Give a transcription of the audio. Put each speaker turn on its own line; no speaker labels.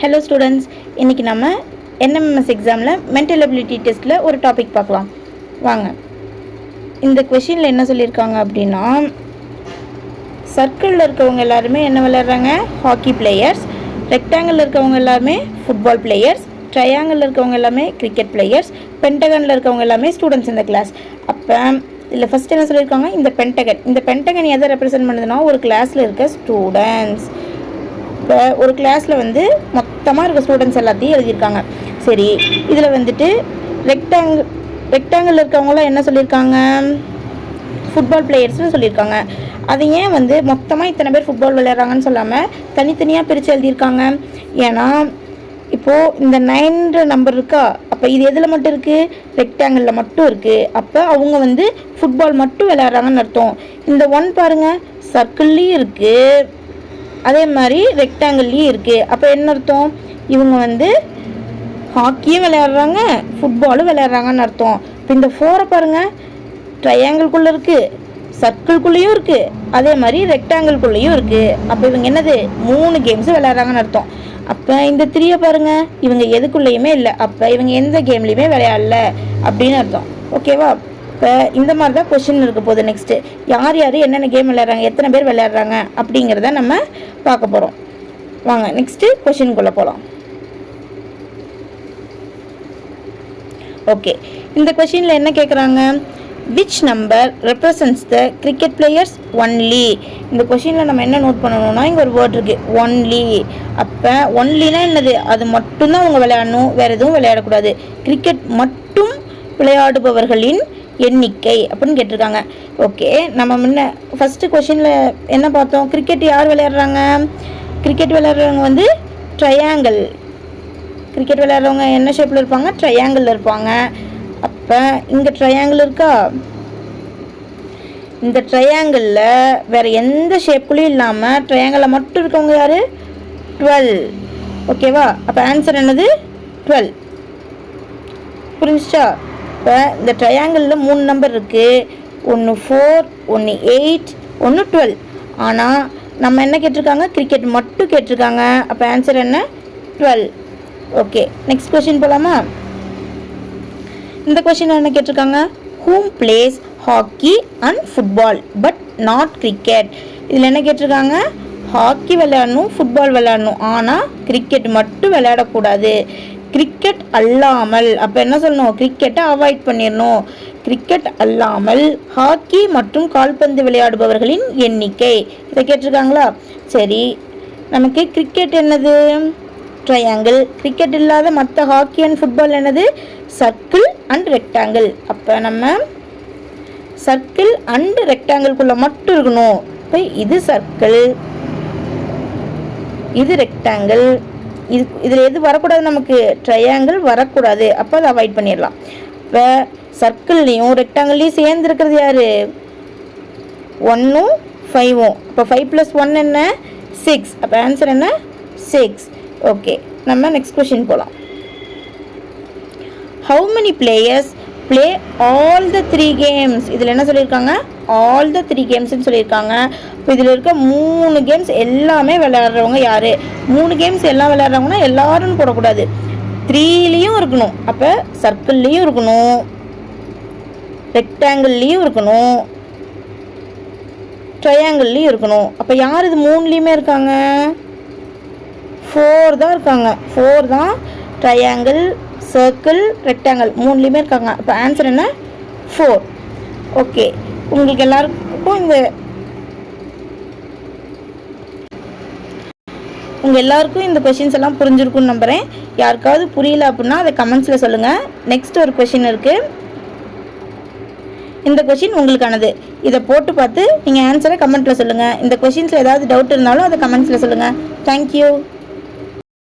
Hello students, இன்றைக்கி நம்ம NMS எக்ஸாமில் மென்டல் எபிலிட்டி டெஸ்ட்டில் ஒரு டாபிக் பார்க்கலாம் வாங்க. இந்த கொஷினில் என்ன சொல்லியிருக்காங்க அப்படின்னா, சர்க்கிளில் இருக்கவங்க எல்லாருமே என்ன விளையாடுறாங்க? Hockey players. ரெக்டாங்கிளில் இருக்கவங்க எல்லாருமே ஃபுட்பால் பிளேயர்ஸ். ட்ரையாங்கிளில் இருக்கவங்க எல்லாமே கிரிக்கெட் பிளேயர்ஸ். பென்டகனில் இருக்கவங்க எல்லாமே ஸ்டூடெண்ட்ஸ் இந்த கிளாஸ். அப்போ இதில் ஃபஸ்ட் என்ன சொல்லியிருக்காங்க? இந்த பென்டகன் எதை ரெப்ரசென்ட் பண்ணுதுன்னா ஒரு கிளாஸில் இருக்க ஸ்டூடெண்ட்ஸ். இப்போ ஒரு கிளாஸில் மொத்தமாக இருக்க ஸ்டூடெண்ட்ஸ் எல்லாத்தையும் எழுதியிருக்காங்க. சரி, இதில் ரெக்டாங்கிள் இருக்கவங்களாம் என்ன சொல்லியிருக்காங்க? ஃபுட்பால் பிளேயர்ஸ்னு சொல்லியிருக்காங்க. அது ஏன் மொத்தமாக இத்தனை பேர் ஃபுட்பால் விளையாடுறாங்கன்னு சொல்லாமல் தனித்தனியாக பிரித்து எழுதியிருக்காங்க? ஏன்னா இப்போது இந்த 9 நம்பர் இருக்கா, அப்போ இது எதில் மட்டும் இருக்குது? ரெக்டாங்கிளில் மட்டும் இருக்குது. அப்போ அவங்க ஃபுட்பால் மட்டும் விளையாடுறாங்கன்னு அர்த்தம். இந்த 1 பாருங்கள், சர்க்கிள்லேயும் இருக்குது, அதே மாதிரி ரெக்டாங்கிள்லேயும் இருக்குது. அப்போ என்ன அர்த்தம்? இவங்க ஹாக்கியும் விளையாடுறாங்க, ஃபுட்பாலும் விளையாடுறாங்கன்னு அர்த்தம். இப்போ இந்த 4 பாருங்கள், ட்ரையாங்கிள்குள்ளே இருக்குது, சர்க்கிள்குள்ளேயும் இருக்குது, அதே மாதிரி ரெக்டாங்கிள்குள்ளேயும் இருக்குது. அப்போ இவங்க என்னது? 3 கேம்ஸும் விளையாடுறாங்கன்னு அர்த்தம். அப்போ இந்த 3 பாருங்கள், இவங்க எதுக்குள்ளேயுமே இல்லை, அப்போ இவங்க எந்த கேம்லேயுமே விளையாடல அப்படின்னு அர்த்தம். ஓகேவா? இப்போ இந்த மாதிரி தான் கொஷின் இருக்க போகுது. நெக்ஸ்ட்டு யார் யார் என்னென்ன கேம் விளையாடுறாங்க, எத்தனை பேர் விளையாடுறாங்க அப்படிங்கிறத நம்ம பார்க்க போகிறோம். வாங்க நெக்ஸ்ட்டு கொஷினுக்குள்ளே போகலாம். ஓகே, இந்த கொஷினில் என்ன கேட்குறாங்க? Which number represents the cricket players only? இந்த கொஷினில் நம்ம என்ன நோட் பண்ணணும்னா, இங்கே ஒரு வேர்ட் இருக்குது, ஒன்லி. அப்போ ஒன்லினா என்னது? அது மட்டும்தான் அவங்க விளையாடணும், வேறு எதுவும் விளையாடக்கூடாது. கிரிக்கெட் மட்டும் விளையாடுபவர்களின் எண்ணிக்கை அப்படின்னு கேட்டிருக்காங்க. ஓகே, நம்ம முன்ன ஃபஸ்ட்டு கொஷினில் என்ன பார்த்தோம்? கிரிக்கெட் யார் விளையாடுறாங்க? கிரிக்கெட் விளையாடுறவங்க ட்ரையாங்கிள். கிரிக்கெட் விளையாடுறவங்க என்ன ஷேப்பில் இருப்பாங்க? ட்ரையாங்கிளில் இருப்பாங்க. அப்போ இங்கே ட்ரையாங்கிள் இருக்கா? இந்த ட்ரையாங்கிளில் வேறு எந்த ஷேப்புலையும் இல்லாமல் ட்ரையாங்கிளில் மட்டும் இருக்கவங்க யார்? 12. ஓகேவா? அப்போ ஆன்சர் என்னது? 12. புரிஞ்சிச்சா? இப்போ இந்த ட்ரையாங்கிளில் 3 நம்பர் இருக்குது, ஒன்று 4, ஒன்று 8, ஒன்று 12. ஆனால் நம்ம என்ன கேட்டிருக்காங்க? கிரிக்கெட் மட்டும் கேட்டிருக்காங்க. அப்போ ஆன்சர் என்ன? 12. ஓகே, நெக்ஸ்ட் கொஷின் போகலாமா? இந்த கொஷின் என்ன கேட்டிருக்காங்க? Who plays hockey and football but not cricket. இதில் என்ன கேட்டிருக்காங்க? ஹாக்கி விளையாடணும், ஃபுட்பால் விளையாடணும், ஆனால் கிரிக்கெட் மட்டும் விளையாடக்கூடாது. கிரிக்கெட் அல்லாமல், அப்போ என்ன சொல்லணும்? கிரிக்கெட்டை அவாய்ட் பண்ணிடணும். கிரிக்கெட் அல்லாமல் ஹாக்கி மற்றும் கால்பந்து விளையாடுபவர்களின் எண்ணிக்கை, இதை கேட்டிருக்காங்களா? சரி, நமக்கு கிரிக்கெட் என்னது? ட்ரையாங்கிள். கிரிக்கெட் இல்லாத மற்ற ஹாக்கி அண்ட் ஃபுட்பால் என்னது? Circle and rectangle. அப்போ நம்ம சர்க்கிள் அண்ட் ரெக்டாங்கிள்குள்ளே மட்டும் இருக்கணும். இப்போ இது சர்க்கிள், இது ரெக்டாங்கிள், இதில் எது வரக்கூடாது? நமக்கு ட்ரையாங்கிள் வரக்கூடாது. அப்போ அதை அவாய்ட் பண்ணிடலாம். இப்போ சர்க்கிள்லேயும் ரெக்டாங்கிள்லேயும் சேர்ந்துருக்கிறது யார்? 1ம் 5ம். இப்போ 5 + 1 என்ன? 6. அப்போ ஆன்சர் என்ன? 6. ஓகே, நம்ம நெக்ஸ்ட் கொஷின் போகலாம். How many players play all the 3 games? இதில் என்ன சொல்லியிருக்காங்க? all the 3 கேம்ஸ்ன்னு சொல்லியிருக்காங்க. இப்போ இதில் இருக்க 3 கேம்ஸ் எல்லாமே விளையாடுறவங்க யார்? 3 கேம்ஸ் எல்லாம் விளையாடுறவங்கன்னா எல்லாரும் போடக்கூடாது, 3லேயும் இருக்கணும். அப்போ சர்க்கிள்லேயும் இருக்கணும், ரெக்டாங்கிள்லேயும் இருக்கணும், ட்ரையாங்கிள்லேயும் இருக்கணும். அப்போ யார் இது 3லேயுமே இருக்காங்க? 4 தான் இருக்காங்க. 4 தான் ட்ரையாங்கிள், சர்க்கிள், ரெக்டாங்கிள் 3லேயுமே இருக்காங்க. இப்போ ஆன்சர் என்ன? 4. ஓகே, உங்களுக்கு எல்லாருக்கும் இந்த கொஷின்ஸ் எல்லாம் புரிஞ்சிருக்குன்னு நம்புகிறேன். யாருக்காவது புரியல அப்படின்னா அதை கமெண்ட்ஸில் சொல்லுங்கள். நெக்ஸ்ட் ஒரு கொஷின் இருக்குது. இந்த கொஷின் உங்களுக்கானது. இதை போட்டு பார்த்து நீங்கள் ஆன்சரை கமெண்ட்டில் சொல்லுங்கள். இந்த கொஷின்ஸில் ஏதாவது டவுட் இருந்தாலும் அதை கமெண்ட்ஸில் சொல்லுங்கள். தேங்க்யூ.